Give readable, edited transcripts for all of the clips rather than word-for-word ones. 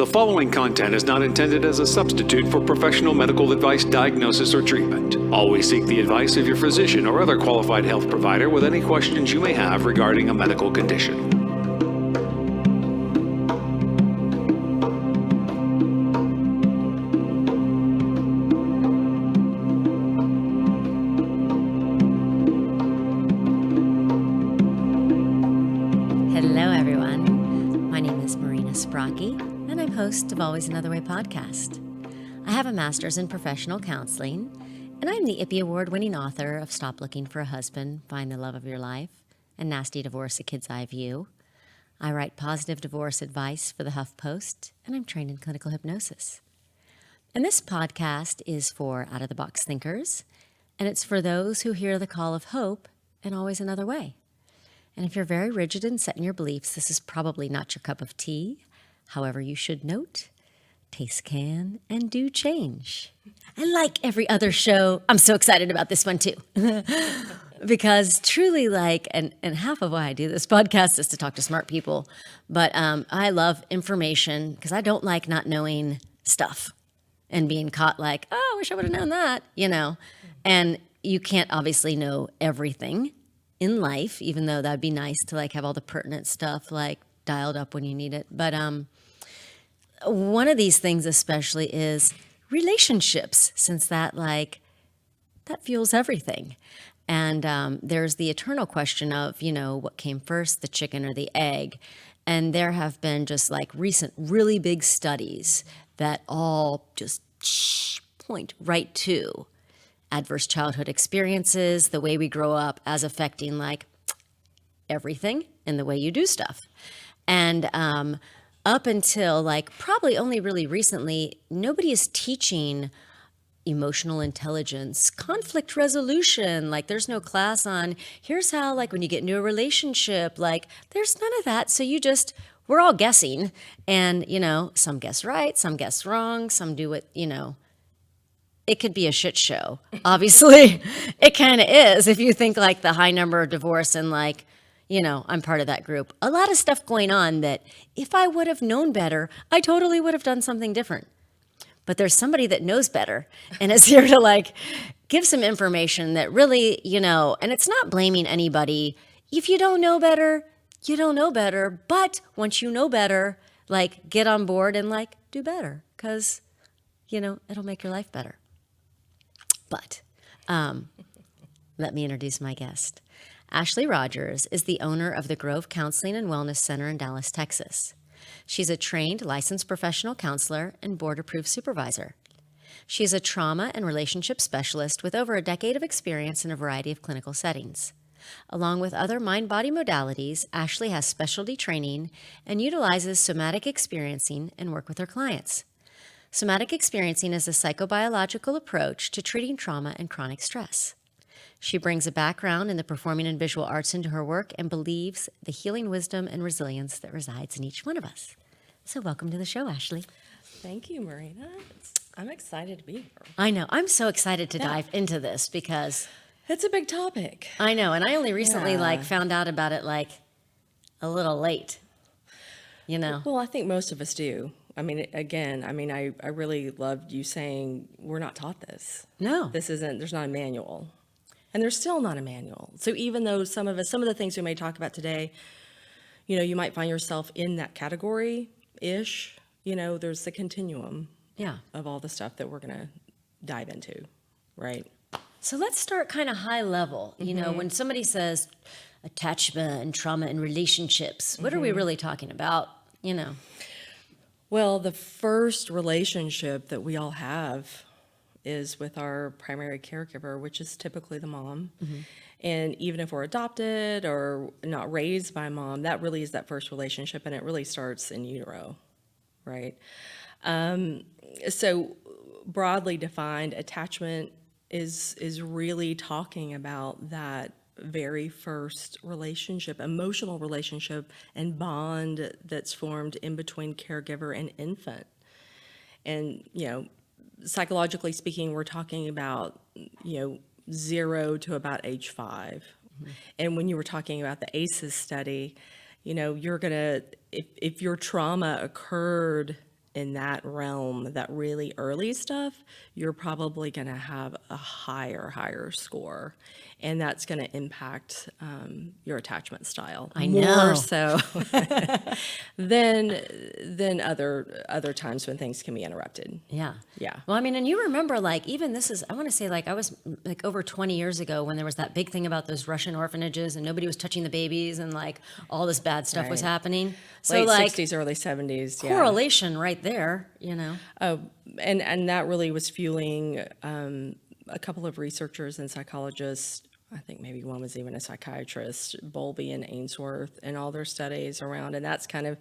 The following content is not intended as a substitute for professional medical advice, diagnosis, or treatment. Always seek the advice of your physician or other qualified health provider with any questions you may have regarding a medical condition. Host of Always Another Way podcast. I have a master's in professional counseling, and I'm the IPPY award-winning author of Stop Looking for a Husband, Find the Love of Your Life, and Nasty Divorce, A Kid's Eye View. I write positive divorce advice for the HuffPost, and I'm trained in clinical hypnosis. And this podcast is for out-of-the-box thinkers, and it's for those who hear the call of hope and always another way. And if you're very rigid and set in your beliefs, this is probably not your cup of tea. However, you should note, taste can and do change. And like every other show, I'm so excited about this one too. Because truly and half of why I do this podcast is to talk to smart people. But I love information because I don't like not knowing stuff and being caught like, oh, I wish I would have known that, And you can't obviously know everything in life, even though that'd be nice to have all the pertinent stuff dialed up when you need it. But one of these things especially is relationships, since that fuels everything. And there's the eternal question of, what came first, the chicken or the egg? And there have been just recent really big studies that all just point right to adverse childhood experiences, the way we grow up as affecting everything in the way you do stuff. And up until probably only really recently, nobody is teaching emotional intelligence, conflict resolution. There's no class on here's how, when you get into a relationship, there's none of that. So we're all guessing. And, some guess right, some guess wrong, some do it, it could be a shit show. Obviously, it kind of is. If you think the high number of divorce and I'm part of that group. A lot of stuff going on that if I would have known better, I totally would have done something different. But there's somebody that knows better and is here to give some information that really, and it's not blaming anybody. If you don't know better, you don't know better. But once you know better, get on board and do better because, it'll make your life better. But let me introduce my guest. Ashley Rogers is the owner of the Grove Counseling and Wellness Center in Dallas, Texas. She's a trained licensed professional counselor and board-approved supervisor. She is a trauma and relationship specialist with over a decade of experience in a variety of clinical settings. Along with other mind-body modalities, Ashley has specialty training and utilizes somatic experiencing and work with her clients. Somatic experiencing is a psychobiological approach to treating trauma and chronic stress. She brings a background in the performing and visual arts into her work and believes the healing wisdom and resilience that resides in each one of us. So welcome to the show, Ashley. Thank you, Marina. I'm excited to be here. I know. I'm so excited to dive into this because it's a big topic. I know. And I only recently found out about it a little late, Well, I think most of us do. I really loved you saying we're not taught this. No. There's not a manual. And there's still not a manual. So even though some of the things we may talk about today, you might find yourself in that category-ish, there's the continuum of all the stuff that we're going to dive into, right? So let's start kind of high level. When somebody says attachment and trauma and relationships, what are we really talking about, Well, the first relationship that we all have is with our primary caregiver, which is typically the mom. Mm-hmm. And even if we're adopted or not raised by mom, that really is that first relationship, and it really starts in utero, right? So broadly defined, attachment is really talking about that very first relationship, emotional relationship and bond that's formed in between caregiver and infant. And, psychologically speaking, we're talking about, 0 to about age 5. Mm-hmm. And when you were talking about the ACEs study, you're going to, if your trauma occurred in that realm, that really early stuff, you're probably going to have a higher score. And that's going to impact your attachment style I more know. so than other times when things can be interrupted. Yeah. Yeah. Well, I mean, and you remember, like, even this is, I want to say, like, I was like over 20 years ago when there was that big thing about those Russian orphanages and nobody was touching the babies and like all this bad stuff was Right. happening. So, Late like, 60s, early 70s. Yeah. correlation right there, you know? Oh, and that really was fueling a couple of researchers and psychologists. I think maybe one was even a psychiatrist, Bowlby and Ainsworth, and all their studies around. And that's kind of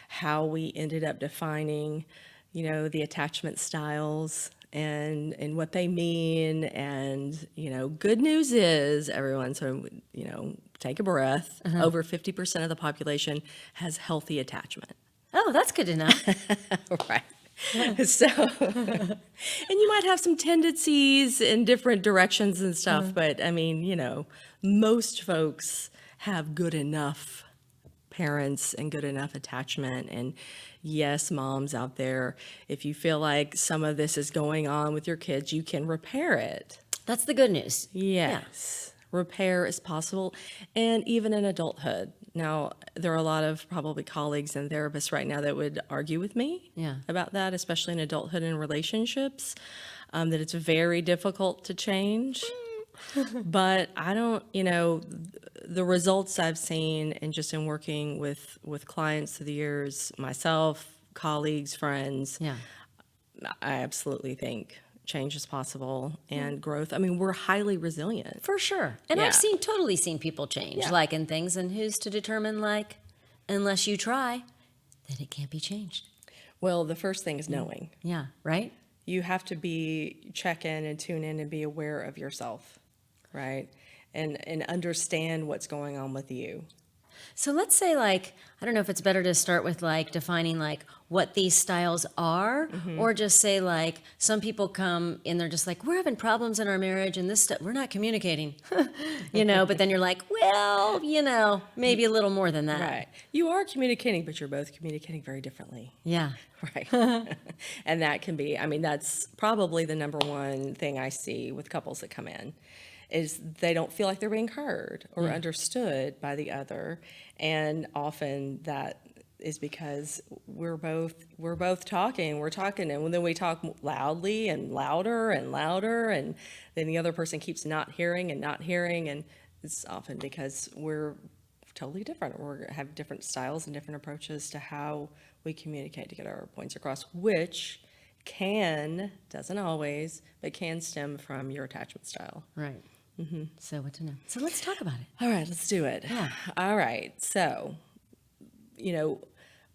how we ended up defining, you know, the attachment styles and what they mean. And, you know, good news is, everyone, so, you know, take a breath. Over 50% of the population has healthy attachment. Oh, that's good to know. Right. So, and you might have some tendencies in different directions and stuff, but I mean, you know, most folks have good enough parents and good enough attachment. And yes, moms out there, if you feel like some of this is going on with your kids, you can repair it. That's the good news. Yes. Repair is possible, and even in adulthood. Now, there are a lot of probably colleagues and therapists right now that would argue with me Yeah. about that, especially in adulthood and relationships, that it's very difficult to change. But I don't, you know, the results I've seen and just in working with clients through the years, myself, colleagues, friends, Yeah. I absolutely think change is possible and growth. I mean, we're highly resilient. For sure. And Yeah. I've totally seen people change, Yeah. like in things, and who's to determine, like, unless you try, then it can't be changed. Well, the first thing is knowing. Yeah, right? You have to check in and tune in and be aware of yourself, right? And understand what's going on with you. So let's say, like, I don't know if it's better to start with, like, defining, like, what these styles are, or just say, like, some people come and they're just like, we're having problems in our marriage and this stuff, we're not communicating, you know, but then you're like, well, you know, maybe a little more than that. Right. You are communicating, but you're both communicating very differently. Yeah. Right. And that can be, I mean, that's probably the number one thing I see with couples that come in is they don't feel like they're being heard or understood by the other. And often that is because we're both talking, and then we talk loudly and louder, and then the other person keeps not hearing, and it's often because we're totally different. We have different styles and different approaches to how we communicate to get our points across, which doesn't always, but can stem from your attachment style. Right. So what to know? So let's talk about it. All right, let's do it. Yeah. All right. So, you know,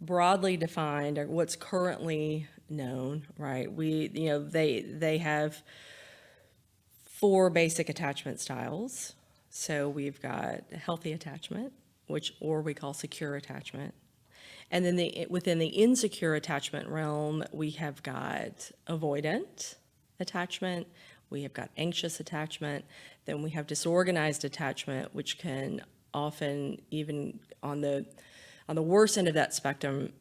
broadly defined, or what's currently known, right? They have 4 basic attachment styles. So we've got healthy attachment, or we call secure attachment. And then within the insecure attachment realm, we have got avoidant attachment, we have got anxious attachment, then we have disorganized attachment, which can often, even on the worst end of that spectrum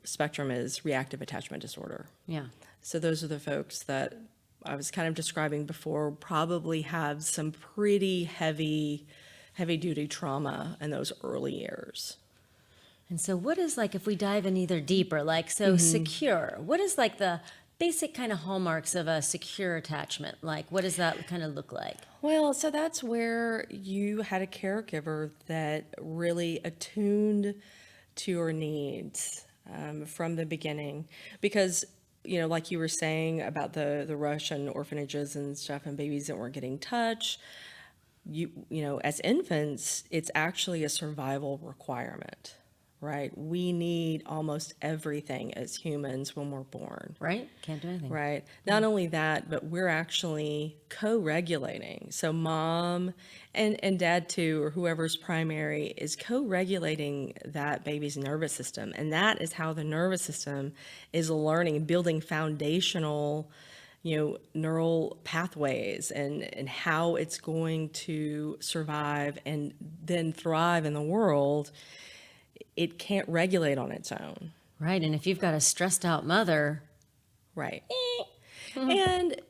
is reactive attachment disorder. Yeah. So those are the folks that I was kind of describing before, probably have some pretty heavy duty trauma in those early years. And so what is, like, if we dive in either deeper, like, so secure, what is, like, the basic kind of hallmarks of a secure attachment? Like, what does that kind of look like? Well, so that's where you had a caregiver that really attuned to your needs from the beginning. Because, you know, like you were saying about the Russian orphanages and stuff and babies that weren't getting touched, you know, as infants, it's actually a survival requirement, right? We need almost everything as humans when we're born. Right? Can't do anything. Right. Not only that, but we're actually co-regulating. So mom and dad too, or whoever's primary, is co-regulating that baby's nervous system. And that is how the nervous system is learning, building foundational, you know, neural pathways and how it's going to survive and then thrive in the world. It can't regulate on its own. Right. And if you've got a stressed out mother, right. And,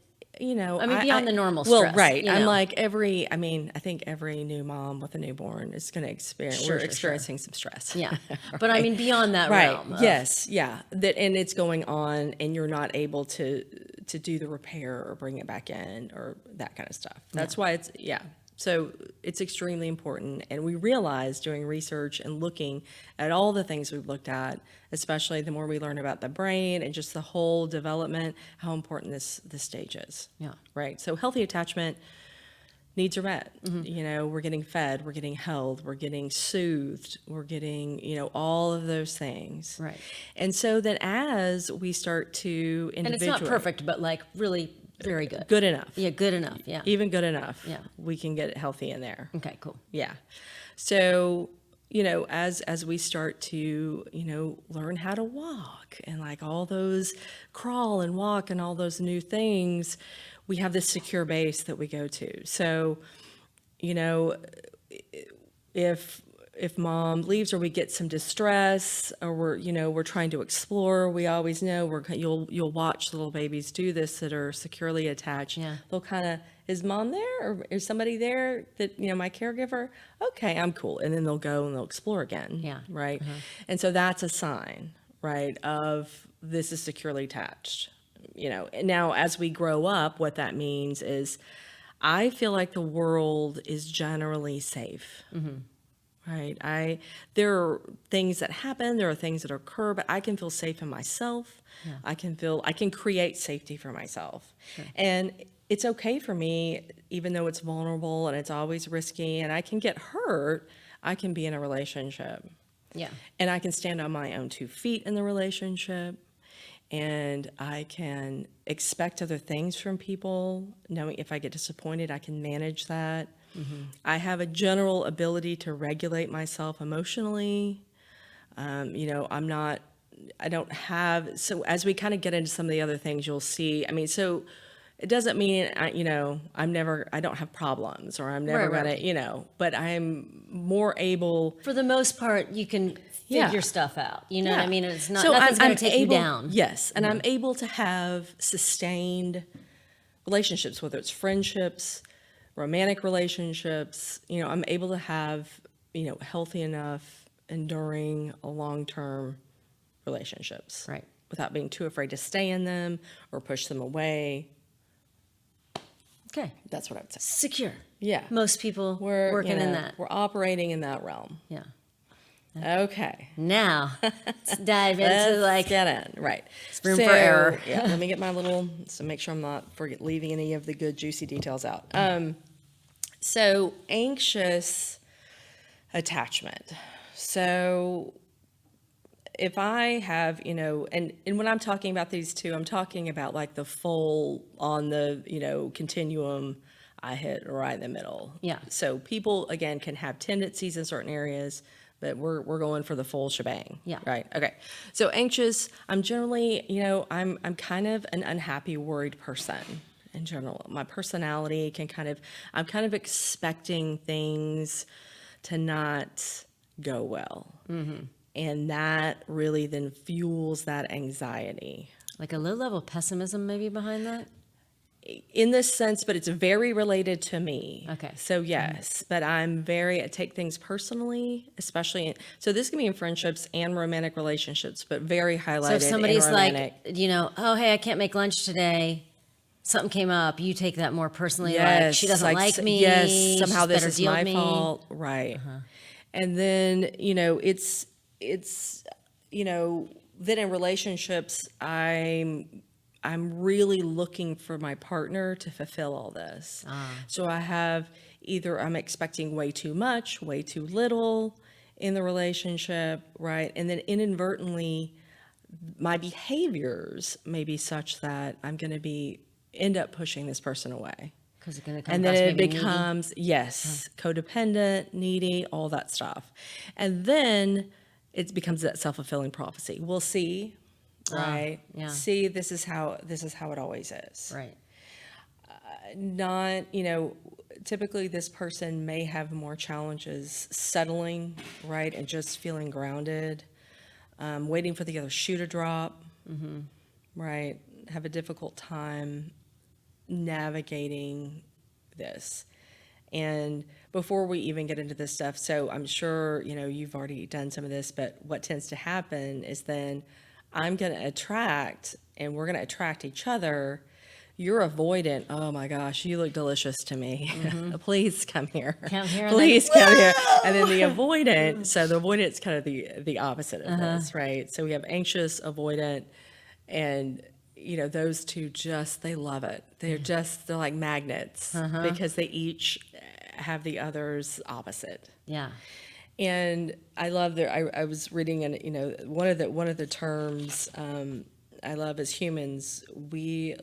you know, I mean, beyond the normal well, stress, right. you I'm know. like I think every new mom with a newborn is going to experience, we're experiencing some stress. Yeah. But I mean, beyond that Right. realm. Yes. Yeah. That, and it's going on and you're not able to do the repair or bring it back in or that kind of stuff. That's why it's, So it's extremely important. And we realized doing research and looking at all the things we've looked at, especially the more we learn about the brain and just the whole development, how important this stage is. Yeah. Right. So healthy attachment needs are met. You know, we're getting fed, we're getting held, we're getting soothed, we're getting, you know, all of those things. Right. And so then as we start to And it's not perfect, but like really very good. good enough. Yeah, good enough. Yeah. Even good enough. Yeah. We can get it healthy in there. Okay, cool. Yeah. So, you know, as we start to, you know, learn how to walk and like all those crawl and walk and all those new things, we have this secure base that we go to. So, you know, if mom leaves or we get some distress or we're trying to explore, we always know you'll watch little babies do this that are securely attached. Yeah. They'll kind of, is mom there or is somebody there that, you know, my caregiver? Okay, I'm cool. And then they'll go and they'll explore again. Yeah. Right. And so that's a sign, right, of this is securely attached. You know, and now as we grow up, what that means is I feel like the world is generally safe. Right. There are things that happen, there are things that occur, but I can feel safe in myself. Yeah. I can create safety for myself. Sure. And it's okay for me, even though it's vulnerable and it's always risky and I can get hurt, I can be in a relationship. Yeah. And I can stand on my own 2 feet in the relationship. And I can expect other things from people, knowing if I get disappointed, I can manage that. I have a general ability to regulate myself emotionally. You know, I don't have, so as we kind of get into some of the other things, you'll see, I mean, so it doesn't mean, I don't have problems or I'm never Right. going to, you know, but I'm more able. For the most part, you can figure stuff out. You know what I mean? It's not, So nothing's going I'm to take you able- down. Yes, and I'm able to have sustained relationships, whether it's friendships, romantic relationships. You know, I'm able to have, you know, healthy enough, enduring, long-term relationships. Right. Without being too afraid to stay in them or push them away. Okay. That's what I would say. Secure. Yeah. Most people We're working you know, in that. We're operating in that realm. Yeah. Okay. Now, let's dive Let's into like get in. Right. room for error. Yeah, let me get my little, so make sure I'm not leaving any of the good juicy details out. So anxious attachment. So if I have, you know, and when I'm talking about these two, I'm talking about like the full on the, you know, continuum, I hit right in the middle. Yeah. So people, again, can have tendencies in certain areas, but we're going for the full shebang. Yeah. Right. Okay. So anxious, I'm generally, you know, I'm kind of an unhappy, worried person in general. My personality I'm kind of expecting things to not go well. And that really then fuels that anxiety. like a low level pessimism maybe behind that. In this sense, but it's very related to me. Okay. So yes, but I take things personally, especially, so this can be in friendships and romantic relationships, but very highlighted So if somebody's in romantic. like, you know, oh, hey, I can't make lunch today. Something came up. You take that more personally. Like she doesn't like me. Yes, somehow she's this better is deal with my me. fault. Right. And then, you know, it's, you know, then in relationships, I'm really looking for my partner to fulfill all this. So I have either I'm expecting way too much, way too little in the relationship, right? And then inadvertently, my behaviors may be such that I'm going to end up pushing this person away. Because it's going to come And then across it maybe needy. becomes, yes, codependent, needy, all that stuff. And then it becomes that self-fulfilling prophecy. We'll see, right? yeah. See, this is how it always is. Right. Not, you know, typically this person may have more challenges settling, right, and just feeling grounded, waiting for the other shoe to drop, right? have a difficult time navigating this. And before we even get into this stuff, so I'm sure, you've already done some of this, but what tends to happen is then I'm going to attract, and we're going to attract each other. You're avoidant. Oh my gosh, you look delicious to me. Please come here. Come here. Please come here. And then the avoidant, so the avoidant is kind of the opposite of this, right? So we have anxious, avoidant, and those two they love it. They're like magnets because they each have the other's opposite. Yeah. And I love I was reading, and one of the terms I love as humans, we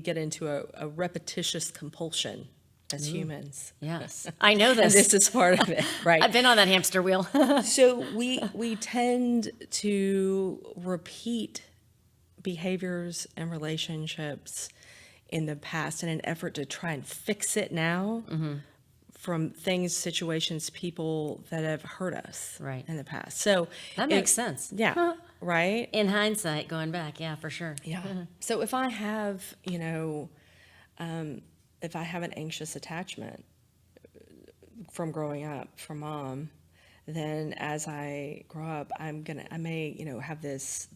get into a repetitious compulsion as humans. Yes. I know And this. this is part of it, right? I've been on that hamster wheel. So we tend to repeat behaviors and relationships in the past in an effort to try and fix it now from things, situations, people that have hurt us Right. in the past. So That makes sense. Yeah. Right. In hindsight, going back, yeah, for sure. Yeah. So if I have, if I have an anxious attachment from growing up from mom, then as I grow up, I may, have this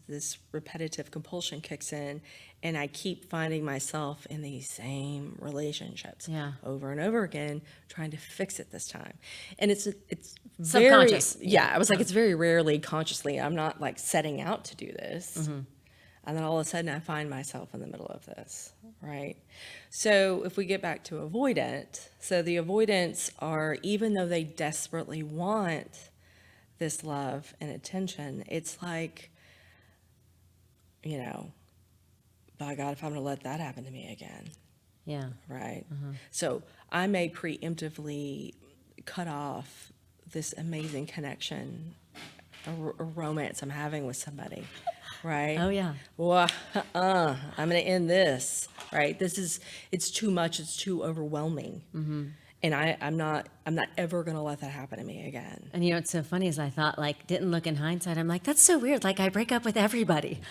repetitive compulsion kicks in, and I keep finding myself in these same relationships over and over again, trying to fix it this time. And it's very, subconscious. Yeah, I was like, it's very rarely consciously. I'm not like setting out to do this. And then all of a sudden I find myself in the middle of this, right? So if we get back to avoidant, so the avoidants are, even though they desperately want this love and attention, it's like, by God, if I'm going to let that happen to me again, Yeah. right? So I may preemptively cut off this amazing connection, a romance I'm having with somebody. Right? Oh, yeah. Well, I'm going to end this, right? It's too much. It's too overwhelming. And I'm not ever going to let that happen to me again. And what's so funny is I thought, didn't look in hindsight. I'm like, that's so weird. Like, I break up with everybody.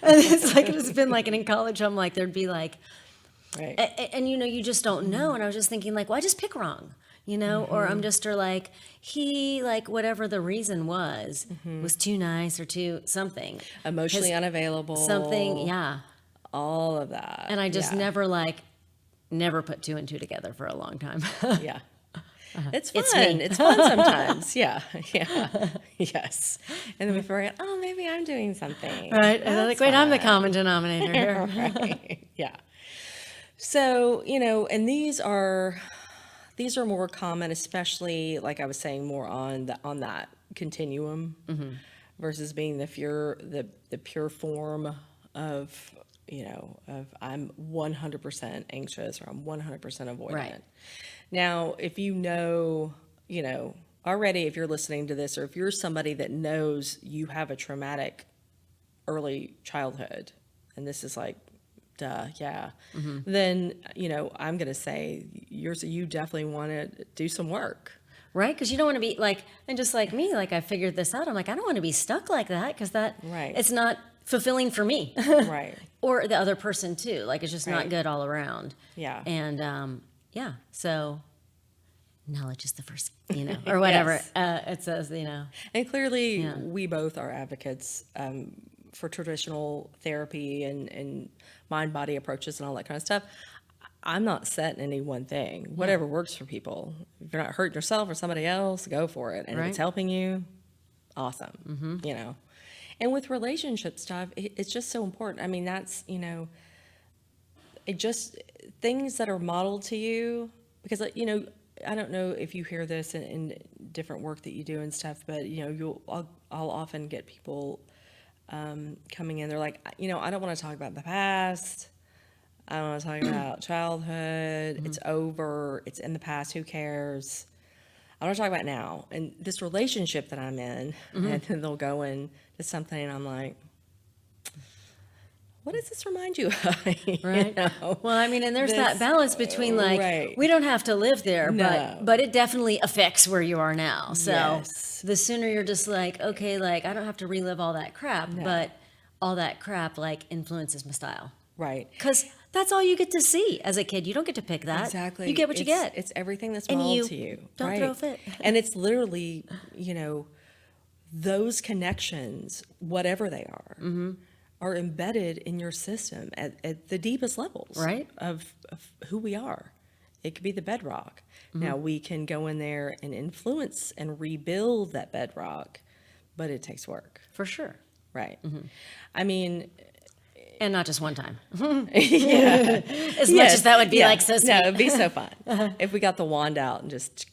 And it's like, it's been like, and in college, I'm like, there'd be like, Right. and you just don't know. And I was just thinking, like, well, I just pick wrong, or I'm just, or like, he, like, whatever the reason was too nice or too something. Emotionally unavailable. Something, yeah. All of that. And I just never put two and two together for a long time. Yeah. It's It's fun. me. It's fun sometimes. Yeah. Yes. And then we forget, oh, maybe I'm doing something. Right. And I'm like, wait, I'm the common denominator here. Right. Yeah. So, and these are more common, especially like I was saying, more on that continuum versus being the pure form of I'm 100% anxious or I'm 100% avoidant. Right. Now, if already, if you're listening to this, or if you're somebody that knows you have a traumatic early childhood, and this is like, duh, yeah, then, I'm going to say you definitely want to do some work. Right? Because you don't want to be like, and just like me, like I figured this out. I'm like, I don't want to be stuck like that because it's not fulfilling for me. Right. Or the other person too. Like it's just not good all around. Yeah. And so knowledge is the first, or whatever it says, And clearly we both are advocates for traditional therapy and mind-body approaches and all that kind of stuff. I'm not set in any one thing. Whatever works for people. If you're not hurting yourself or somebody else, go for it. And if it's helping you, awesome. And with relationship stuff, it's just so important. I mean, that's, it just, things that are modeled to you, because, I don't know if you hear this in different work that you do and stuff, but, I'll often get people coming in. They're like, I don't want to talk about the past. I don't want to talk about childhood. It's over. It's in the past. Who cares? I want to talk about now. And this relationship that I'm in, and then they'll go into something, and I'm like, what does this remind you of? Right. Well, I mean, and there's that balance between like, we don't have to live there, but it definitely affects where you are now. So the sooner you're just like, okay, like I don't have to relive all that crap, but all that crap like influences my style. Right. Because that's all you get to see as a kid. You don't get to pick that. Exactly. You get what you get. It's everything that's And modeled you to you. don't right. throw a fit. And it's literally, those connections, whatever they are embedded in your system at the deepest levels Right. of who we are. It could be the bedrock. Now we can go in there and influence and rebuild that bedrock, but it takes work. For sure. Right. I mean, And not just one time. yeah. As much as that would be like so sweet. No, it'd be so fun if we got the wand out and just,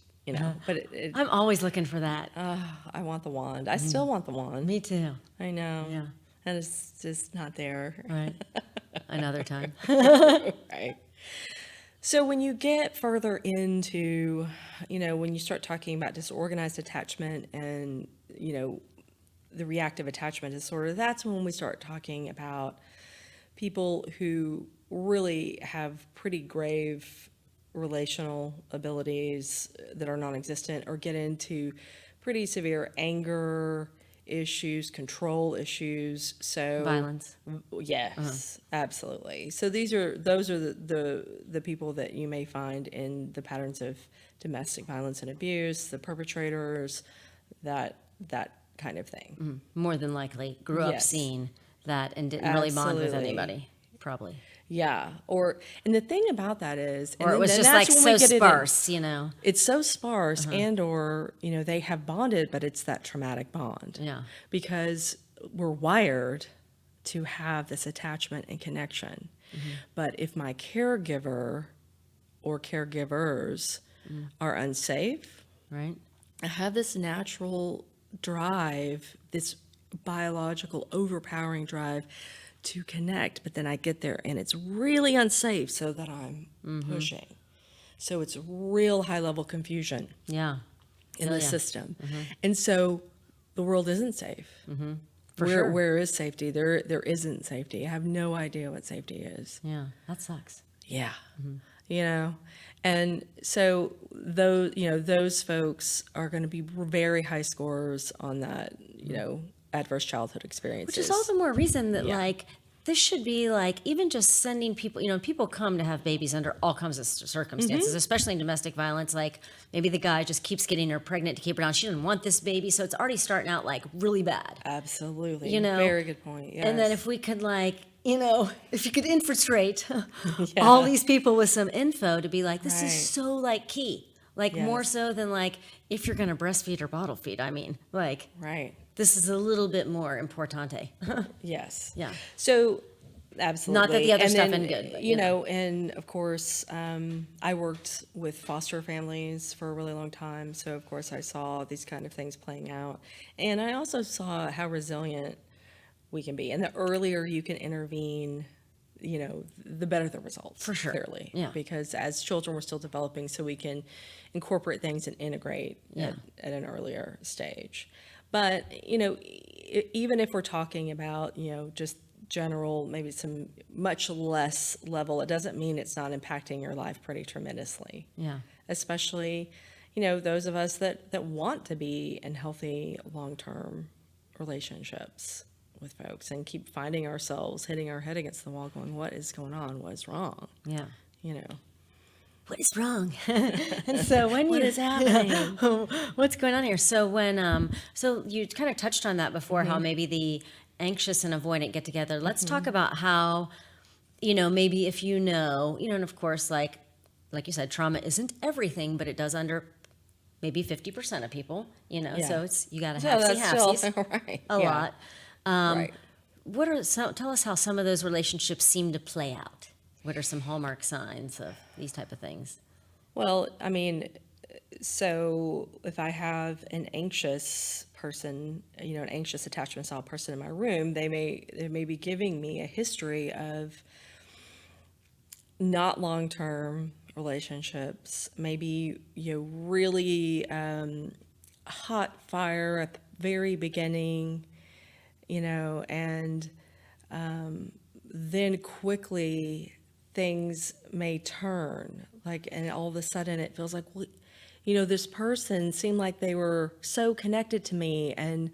but I'm always looking for that. I want the wand. I still want the wand. Me too. I know. Yeah. And it's just not there. Right. Another time. Right. So when you get further into, when you start talking about disorganized attachment and, the reactive attachment disorder, that's when we start talking about people who really have pretty grave relational abilities that are non-existent or get into pretty severe anger issues, control issues. So Violence. yes, absolutely. So those are the people that you may find in the patterns of domestic violence and abuse, the perpetrators, that kind of thing. More than likely grew up Yes. seeing that and didn't really bond with Absolutely. anybody. Probably. Yeah. And the thing about that is, Or it was just like so sparse, It's so sparse, or they have bonded, but it's that traumatic bond. Yeah. Because we're wired to have this attachment and connection. But if my caregiver or caregivers are unsafe, Right. I have this natural drive, this biological overpowering drive to connect, but then I get there and it's really unsafe, so that I'm pushing. So it's real high level confusion Yeah. in Oh, the yeah. system. And so the world isn't safe. For sure. Where is safety? There isn't safety. I have no idea what safety is. Yeah. That sucks. Yeah. And so those folks are going to be very high scores on that, adverse childhood experiences. Which is all the more reason that, Yeah. like, this should be like even just sending people, people come to have babies under all kinds of circumstances, especially in domestic violence. Like maybe the guy just keeps getting her pregnant to keep her down. She doesn't want this baby. So it's already starting out like really bad. Absolutely. You know? Very good point. Yes. And then if we could if you could infiltrate all these people with some info to be like, this Right. is so like key, like more Yes. so than like if you're going to breastfeed or bottle feed. I mean, like Right. this is a little bit more importante. Yes. Yeah. So absolutely. Not that the other And stuff then, isn't good, but, and of course, I worked with foster families for a really long time. So of course I saw these kind of things playing out. And I also saw how resilient we can be. And the earlier you can intervene, the better the results. For sure. Clearly. Yeah. Because as children, we're still developing, so we can incorporate things and integrate at an earlier stage. But, even if we're talking about, just general, maybe some much less level, it doesn't mean it's not impacting your life pretty tremendously. Yeah. Especially, those of us that want to be in healthy long-term relationships with folks and keep finding ourselves hitting our head against the wall going, what is going on? What is wrong? Yeah. What is wrong? And so when What is happening? What's going on here? So when so you kind of touched on that before, how maybe the anxious and avoidant get together. Let's talk about how, maybe if and of course, like you said, trauma isn't everything, but it does under maybe 50% of people, so it's, you got to have halfsies, right. a lot. Right. Tell us how some of those relationships seem to play out. What are some hallmark signs of these type of things? Well, I mean, so if I have an anxious person, an anxious attachment style person in my room, they may be giving me a history of not long-term relationships, maybe really hot fire at the very beginning, and then quickly things may turn, and all of a sudden it feels like, well, this person seemed like they were so connected to me, and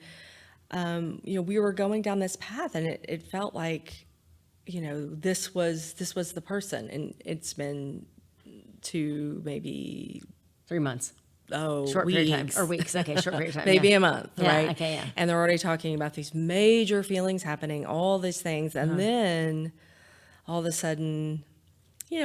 we were going down this path, and it felt like, this was the person, and it's been to maybe 3 months. short Period of weeks. time. Or weeks. Okay, short period of time. Maybe yeah. a month, Yeah, right? okay, yeah. And they're already talking about these major feelings happening, all these things, and then all of a sudden,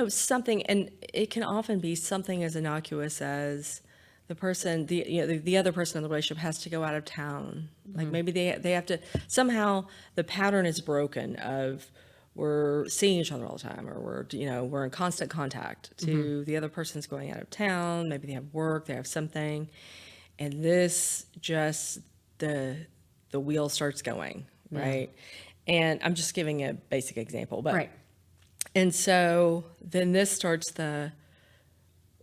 something, and it can often be something as innocuous as the person, the other person in the relationship has to go out of town. Like maybe they have to, somehow the pattern is broken of, we're seeing each other all the time, or we're in constant contact, to the other person's going out of town. Maybe they have work, they have something, and this just, the wheel starts going, right? And I'm just giving a basic example, but Right. and so then this starts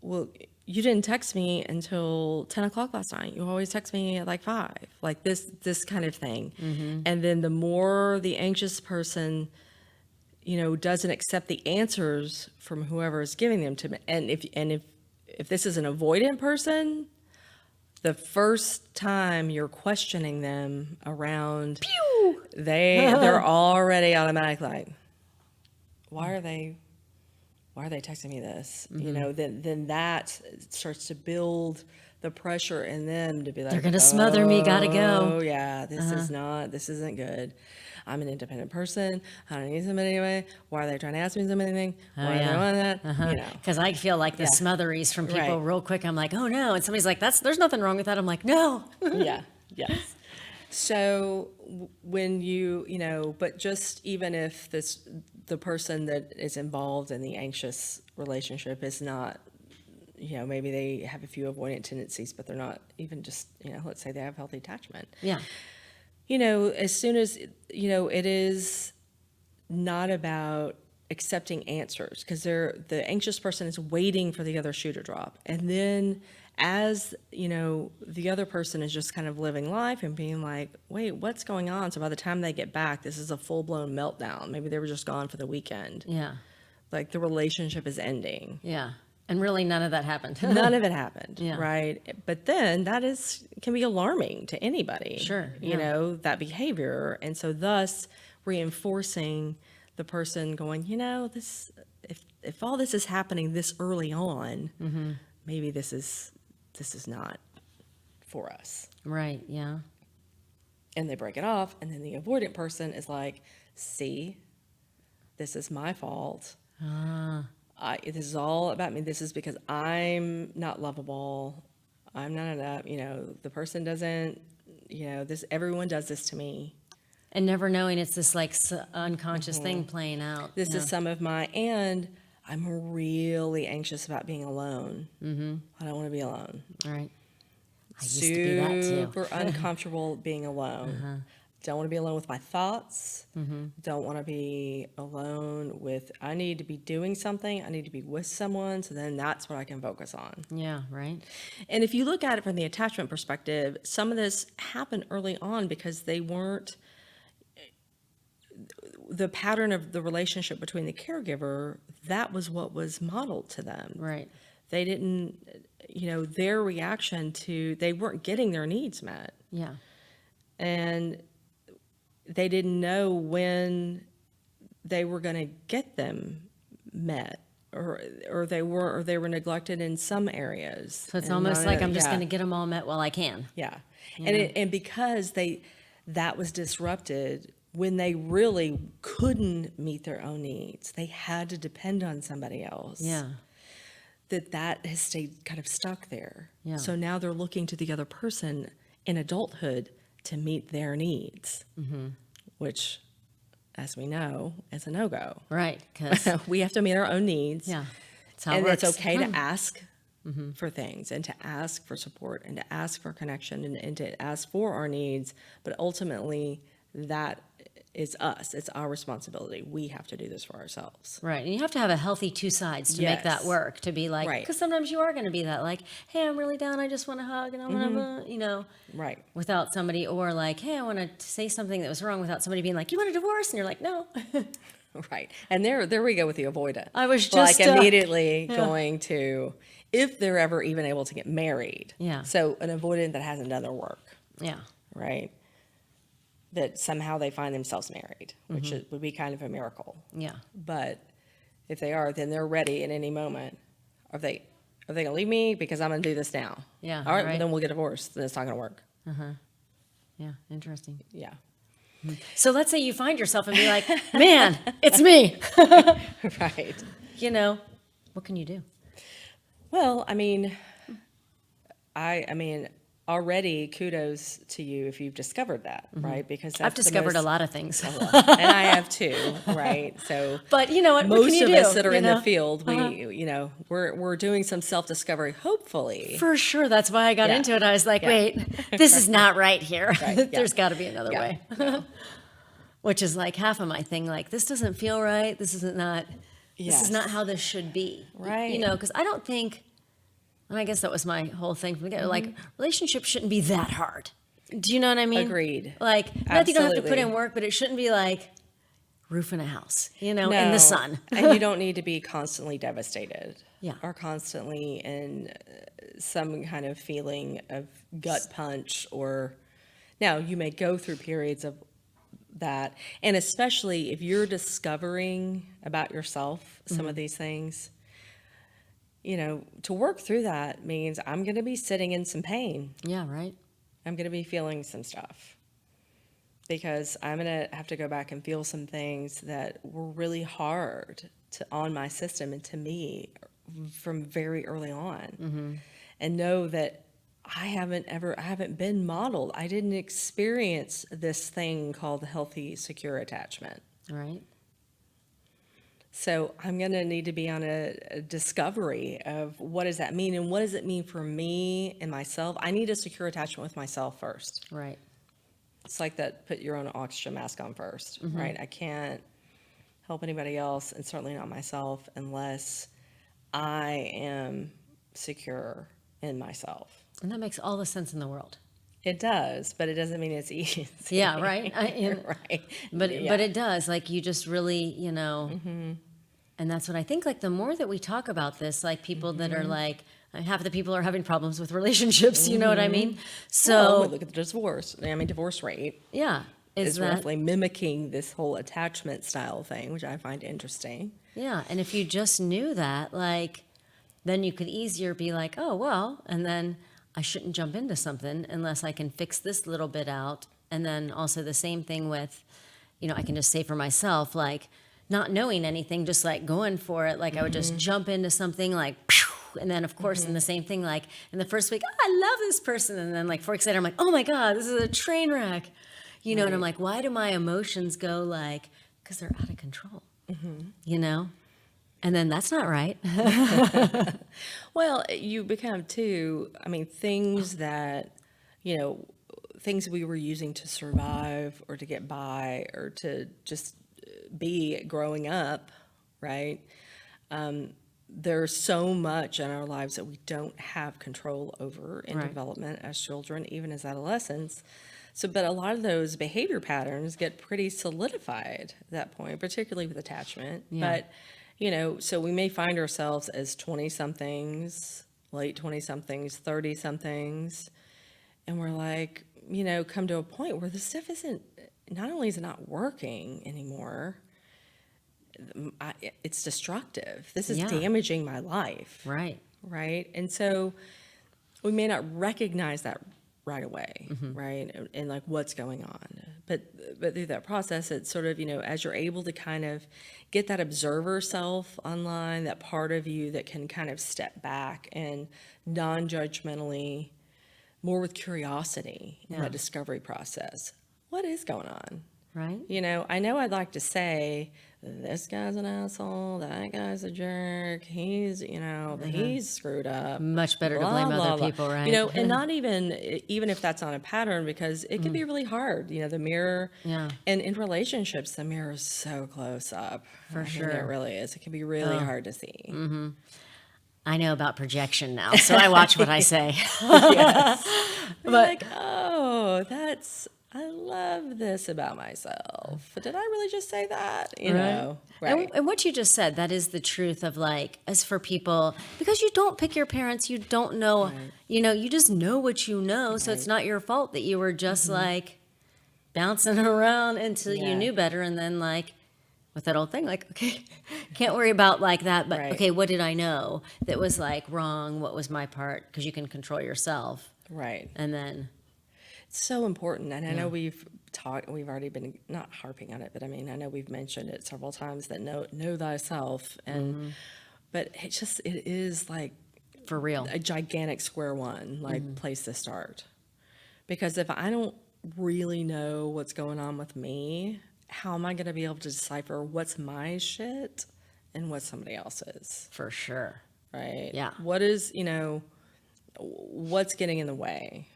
well, you didn't text me until 10 o'clock last night. You always text me at like 5, like this kind of thing. And then the more the anxious person, doesn't accept the answers from whoever is giving them to me. And if this is an avoidant person, the first time you're questioning them around, they're already automatic like, why are they texting me this? Then that starts to build the pressure in them to be like, They're going to smother me, gotta go. Oh yeah, this isn't good. I'm an independent person. I don't need somebody anyway. Why are they trying to ask me something? Why are they wanting that? Because I feel like the smotheries from people Right. real quick. I'm like, oh no. And somebody's like, there's nothing wrong with that. I'm like, no. Yeah, yes. So when but just even if the person that is involved in the anxious relationship is not, maybe they have a few avoidant tendencies, but they're not even just, let's say they have healthy attachment. Yeah. As soon as, it is not about accepting answers, because the anxious person is waiting for the other shoe to drop. And then as, the other person is just kind of living life and being like, wait, what's going on? So by the time they get back, this is a full-blown meltdown. Maybe they were just gone for the weekend. Yeah. Like the relationship is ending. Yeah. And really none of that happened. None of it happened, Yeah. right? But then can be alarming to anybody. Sure, That behavior. And so thus reinforcing the person going, this, if all this is happening this early on, maybe this is not for us. Right. Yeah. And they break it off. And then the avoidant person is like, see, this is my fault. This is all about me. This is because I'm not lovable. I'm not enough. The person doesn't, everyone does this to me. And never knowing it's this like unconscious thing playing out. This is some of and I'm really anxious about being alone. I don't want to be alone. Right. I used to be that too. Super uncomfortable being alone. Don't want to be alone with my thoughts. Don't want to be alone with, I need to be doing something. I need to be with someone. So then that's what I can focus on. Yeah, right. And if you look at it from the attachment perspective, some of this happened early on because they weren't, the pattern of the relationship between the caregiver, that was what was modeled to them. Right. They didn't, their reaction to, they weren't getting their needs met. Yeah. And they didn't know when they were going to get them met, or they were neglected in some areas. So it's and almost not- like I'm just yeah. going to get them all met while I can. Yeah. And because that was disrupted when they really couldn't meet their own needs, they had to depend on somebody else. Yeah. That has stayed kind of stuck there. Yeah. So now they're looking to the other person in adulthood to meet their needs, which, as we know, is a no-go. Right. Because We have to meet our own needs. yeah, it's how it And works. it's okay to ask for things, and to ask for support, and to ask for connection, and to ask for our needs. But ultimately, that is us. It's our responsibility. We have to do this for ourselves. Right. And you have to have a healthy two sides to make that Yes. work, to be like, Right. because sometimes you are going to be that like, hey, I'm really down. I just want to hug and I want to, Right. without somebody, or like, hey, I want to say something that was wrong without somebody being like, you want a divorce? And you're like, no. Right. And there we go with the avoidant. I was just, like immediately going to, if they're ever even able to get married. Yeah. So an avoidant that hasn't done their work. Yeah. Right. that somehow they find themselves married, which would be kind of a miracle. Yeah. But if they are, then they're ready at any moment. Are they going to leave me because I'm going to do this now? Yeah, All right, right. well, then we'll get divorced. Then it's not going to work. Yeah. Interesting. Yeah. So let's say you find yourself and be like, man, it's me. Right. You know, what can you do? Well, I mean, already kudos to you if you've discovered that, right? Because that's I've discovered a lot of things. and I have too, right? So, But you know what? What most can you of do? us that are You in know? the field, we're doing some self-discovery, hopefully. For sure. That's why I got Yeah. into it. I was like, Yeah. wait, this is not right here. yeah. There's got to be another Yeah. way. Which is like half of my thing. Like, this doesn't feel right. This is not Yes. how this should be. Right. You know, because I don't think, and I guess that was my whole thing from the get. Like, relationships shouldn't be that hard. Do you know what I mean? Agreed. Like, not that you don't have to put Absolutely. in work, but it shouldn't be like roofing a house, you know, in the sun. And you don't need to be constantly devastated. Yeah. Or constantly in some kind of feeling of gut punch or now you may go through periods of that. And especially if you're discovering about yourself some of these things, you know, to work through that means I'm going to be sitting in some pain. Yeah, right. I'm going to be feeling some stuff because I'm going to have to go back and feel some things that were really hard on my system and to me from very early on, and know that I haven't been modeled. I didn't experience this thing called healthy, secure attachment. Right. So I'm going to need to be on a discovery of what does that mean and what does it mean for me and myself. I need a secure attachment with myself first. Right. It's like that, put your own oxygen mask on first, right? I can't help anybody else and certainly not myself unless I am secure in myself. And that makes all the sense in the world. It does, but it doesn't mean it's easy. Yeah, right. Right. But Yeah. but it does. Like, you just really, you know, and that's what I think. Like, the more that we talk about this, like people that are like, half of the people are having problems with relationships. You know what I mean? So Well, look at the divorce rate yeah, is that roughly mimicking this whole attachment style thing, which I find interesting. yeah? And if you just knew that, like, then you could easier be like, oh well, and then I shouldn't jump into something unless I can fix this little bit out. And then also the same thing with, you know, I can just say for myself, like, not knowing anything, just like going for it. Like, I would just jump into something like, pew, and then of course in the same thing, like in the first week, oh, I love this person. And then like 4 weeks later, I'm like, oh my God, this is a train wreck. You know, and I'm like, why do my emotions go like, because they're out of control, you know? And then that's not right. Well, you become too, things that, things we were using to survive or to get by or to just be growing up, right? There's so much in our lives that we don't have control over in Right. development as children, even as adolescents. So, but a lot of those behavior patterns get pretty solidified at that point, particularly with attachment. Yeah. But, so we may find ourselves as 20-somethings, late 20-somethings, 30-somethings, and we're like, come to a point where this stuff not only is it not working anymore, it's destructive. This is Yeah. damaging my life. Right. Right. And so we may not recognize that right away, right? And like what's going on. But through that process, it's sort of, as you're able to kind of get that observer self online, that part of you that can kind of step back and non-judgmentally, more with curiosity in Yeah. that discovery process. What is going on? Right. I know I'd like to say, this guy's an asshole, that guy's a jerk, he's, he's screwed up. Much better to blah, blame blah, other blah. people, right? And not even if that's on a pattern, because it can be really hard, the mirror. Yeah. And in relationships, the mirror is so close up. For sure. It really is. It can be really hard to see. I know about projection now, so I watch what I say. Yes. But like, oh, I love this about myself. But did I really just say that? Right. And what you just said, that is the truth of like, as for people, because you don't pick your parents, you don't know, you just know what you know. So it's not your fault that you were just like, bouncing around until you Yeah. knew better, and then like with that old thing, like, okay, can't worry about like that, but Right. okay, what did I know that was like wrong? What was my part? Because you can control yourself, Right. and then It's so important. And I know Yeah. we've already been not harping on it, but I mean, I know we've mentioned it several times that know thyself. And, but it is like for real. a gigantic square one, like place to start. Because if I don't really know what's going on with me, how am I going to be able to decipher what's my shit and what's somebody else's? For sure. Right? Yeah. What is, what's getting in the way?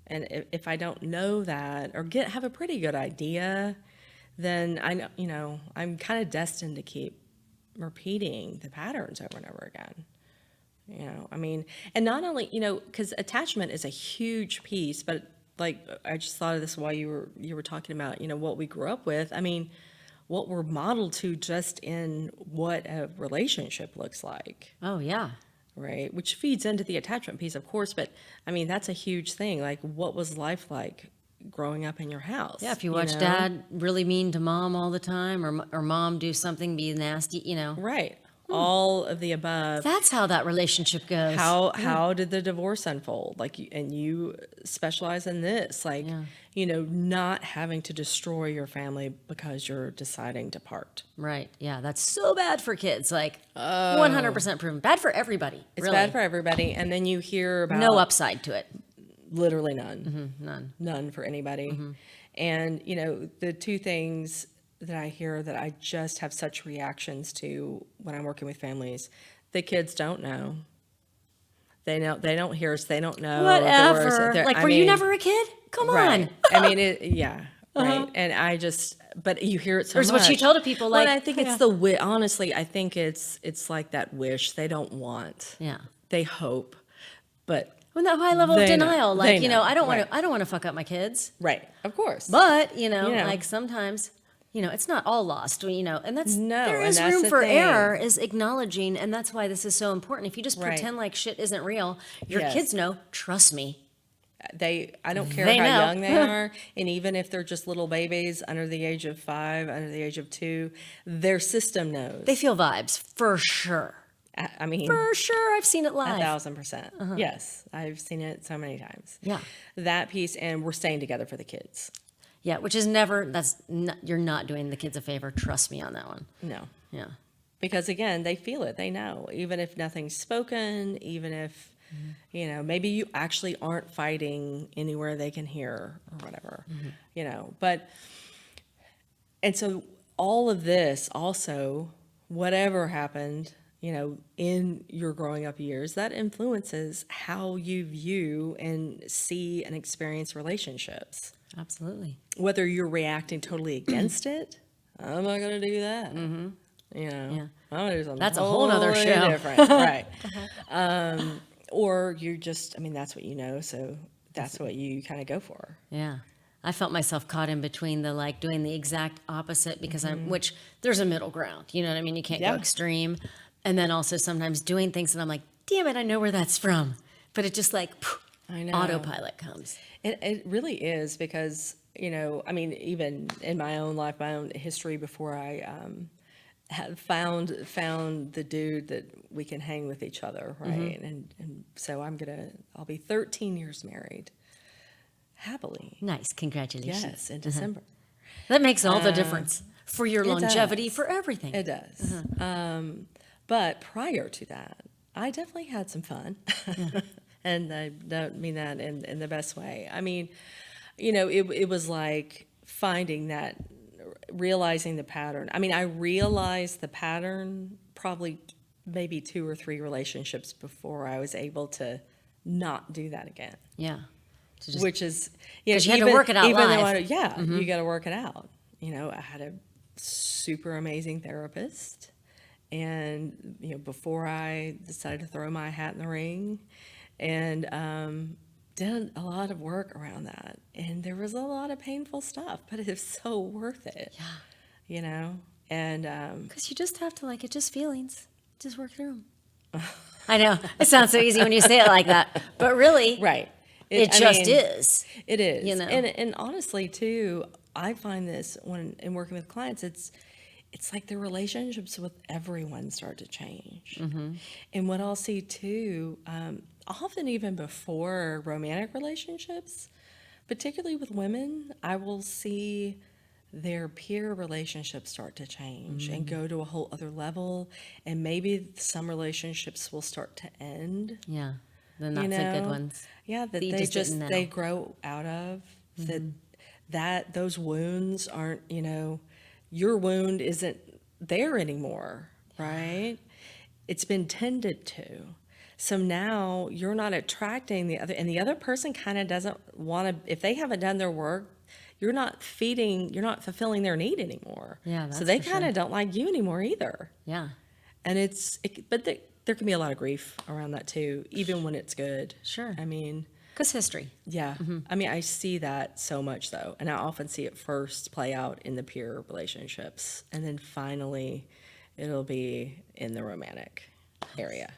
And if I don't know that or have a pretty good idea, then I know, I'm kind of destined to keep repeating the patterns over and over again. I mean, and not only, because attachment is a huge piece, but like I just thought of this while you were talking about, what we grew up with. I mean, what we're modeled to just in what a relationship looks like. Oh yeah. Right, which feeds into the attachment piece, of course, but I mean, that's a huge thing. Like, what was life like growing up in your house? Yeah, if you watch dad really mean to mom all the time, or mom do something, be nasty, Right. All of the above. That's how that relationship goes. How did the divorce unfold? Like, and you specialize in this, like, not having to destroy your family because you're deciding to part. Right. Yeah, that's so bad for kids. Like 100% proven. Bad for everybody. It's really. bad for everybody. And then you hear about No upside to it. literally none. None for anybody. Mm-hmm. And, the two things that I hear that I just have such reactions to when I'm working with families, the kids don't know. They don't hear us. They don't know. Whatever. Like, were you never a kid? Come right. on. I mean, yeah. Right. And but you hear it so Or much. what you tell to people, like, I think it's honestly, I think it's like that wish they don't want. Yeah. They hope, but When that high level of They know. denial, They like, know. I don't want Right. to. I don't want to fuck up my kids. right, of course. But know. like sometimes, it's not all lost. And that's No, there and is that's room the for thing. error, is acknowledging, and that's why this is so important. If you just Right. pretend like shit isn't real, your Yes. kids know. Trust me. I don't care They how know. young they are, and even if they're just little babies under the age of 5, under the age of 2, their system knows. They feel vibes for sure. I mean, For sure, I've seen it live. 1,000%. Yes, I've seen it so many times. Yeah. That piece, and we're staying together for the kids. Yeah, which is never. You're not doing the kids a favor. Trust me on that one. No, Yeah. because again, they feel it. They know, even if nothing's spoken, even if maybe you actually aren't fighting anywhere they can hear or whatever, But and so all of this also, whatever happened, in your growing up years, that influences how you view and see and experience relationships. Absolutely. Whether you're reacting totally against it, I'm not going to do that. Yeah. I'm going to do something That's a whole nother totally show. different. Right. Or you're just, that's what you know, so that's what you kind of go for. Yeah. I felt myself caught in between the like doing the exact opposite because which there's a middle ground. You know what I mean? You can't go Yeah. extreme. And then also sometimes doing things that I'm like, damn it, I know where that's from. But it just like I know. autopilot comes. It really is because, even in my own life, my own history before I have found the dude that we can hang with each other, right? And so I'll be 13 years married, happily. Nice. Congratulations. Yes, in December. That makes all the difference for your it longevity, does. for everything. It does. But prior to that, I definitely had some fun. And I don't mean that in the best way. I mean, it was like finding that, realizing the pattern. I mean, I realized the pattern probably maybe 2 or 3 relationships before I was able to not do that again. Yeah. To just- Which is, 'Cause you had to work it out even though live. you got to work it out. I had a super amazing therapist. And, before I decided to throw my hat in the ring, and did a lot of work around that. And there was a lot of painful stuff, but it was so worth it. Yeah. And Because you just have to like, it's just feelings. Just work through them. I know. It sounds so easy when you say it like that. But really, right. It just is. It is. You know? And honestly, too, I find this when in working with clients, it's like the relationships with everyone start to change. And what I'll see too, often even before romantic relationships, particularly with women, I will see their peer relationships start to change and go to a whole other level. And maybe some relationships will start to end. Yeah. The not so good ones. Yeah, that that you they just didn't know. they grow out of. That those wounds aren't, your wound isn't there anymore, right? It's been tended to. So now you're not attracting the other, and the other person kind of doesn't want to, if they haven't done their work, you're not fulfilling their need anymore. Yeah, so that's they for kind of sure. don't like you anymore either. Yeah. And there can be a lot of grief around that too, even when it's good. Sure. I mean, Because history. yeah. I mean, I see that so much though. And I often see it first play out in the peer relationships. And then finally, it'll be in the romantic area.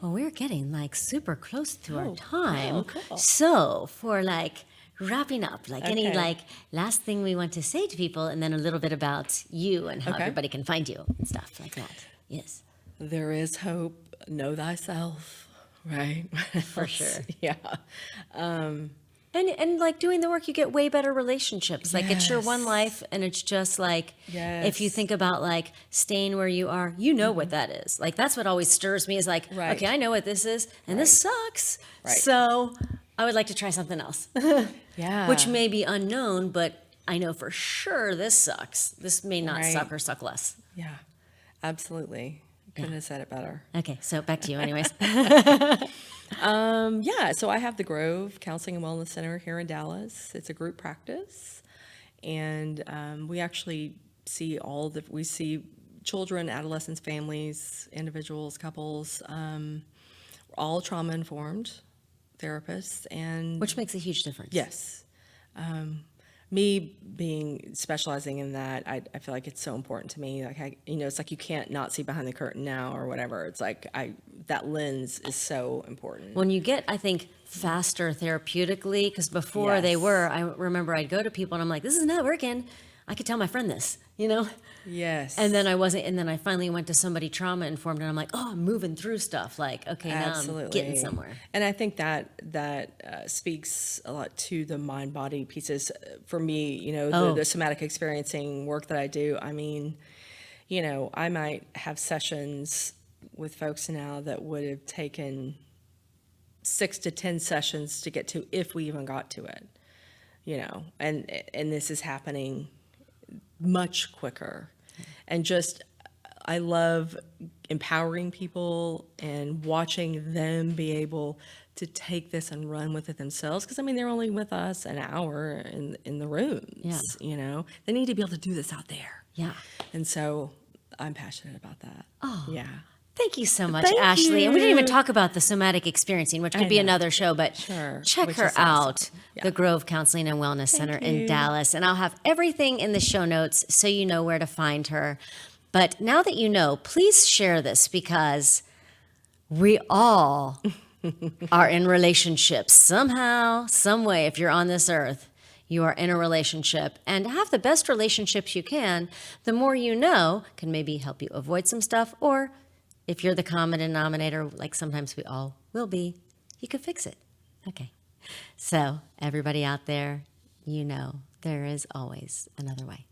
Well, we're getting like super close to our time. oh, cool. So for like wrapping up, like any Okay. like last thing we want to say to people, and then a little bit about you and how Okay. everybody can find you and stuff like that. Yes. There is hope. Know thyself, right? For sure. Yeah. And like doing the work, you get way better relationships. Like it's your one Yes. life, and it's just like if you Yes. think about like staying where you are, you know what that is. Like that's what always stirs me is like, Right. okay, I know what this is, and this sucks. Right. So I would like to try something else, Yeah. which may be unknown, but I know for sure this sucks. This may not Right. suck or suck less. Yeah. Absolutely. Couldn't have said it better. Okay, so back to you, anyways. Yeah, so I have the Grove Counseling and Wellness Center here in Dallas. It's a group practice, and we actually see we see children, adolescents, families, individuals, couples, all trauma informed therapists, and Which makes a huge difference. yes. Me specializing in that, I feel like it's so important to me. Like it's like you can't not see behind the curtain now or whatever. It's like that lens is so important. When you get, I think, faster therapeutically, because before they Yes. were, I remember I'd go to people and I'm like, this is not working. I could tell my friend this, Yes. And then I wasn't, and then I finally went to somebody trauma informed and I'm like, oh, I'm moving through stuff. Like, okay, now I'm getting somewhere. And I think that speaks a lot to the mind body pieces for me. The somatic experiencing work that I do. I mean, I might have sessions with folks now that would have taken 6 to 10 sessions to get to, if we even got to it. And this is happening much quicker. And just, I love empowering people and watching them be able to take this and run with it themselves. Because, I mean, they're only with us an hour in the rooms, They need to be able to do this out there. Yeah. And so I'm passionate about that. Oh. Yeah. Thank you so much, Thank Ashley. And we didn't even you. talk about the somatic experiencing, which could be know. another show, but Sure. check Which her is awesome. out, Yeah. the Grove Counseling and Wellness Center in you. Dallas. And I'll have everything in the show notes so you know where to find her. But now that you know, please share this because we all are in relationships somehow, some way. If you're on this earth, you are in a relationship, and to have the best relationships you can, the more you know can maybe help you avoid some stuff, or if you're the common denominator, like sometimes we all will be, you could fix it. Okay. So everybody out there, there is always another way.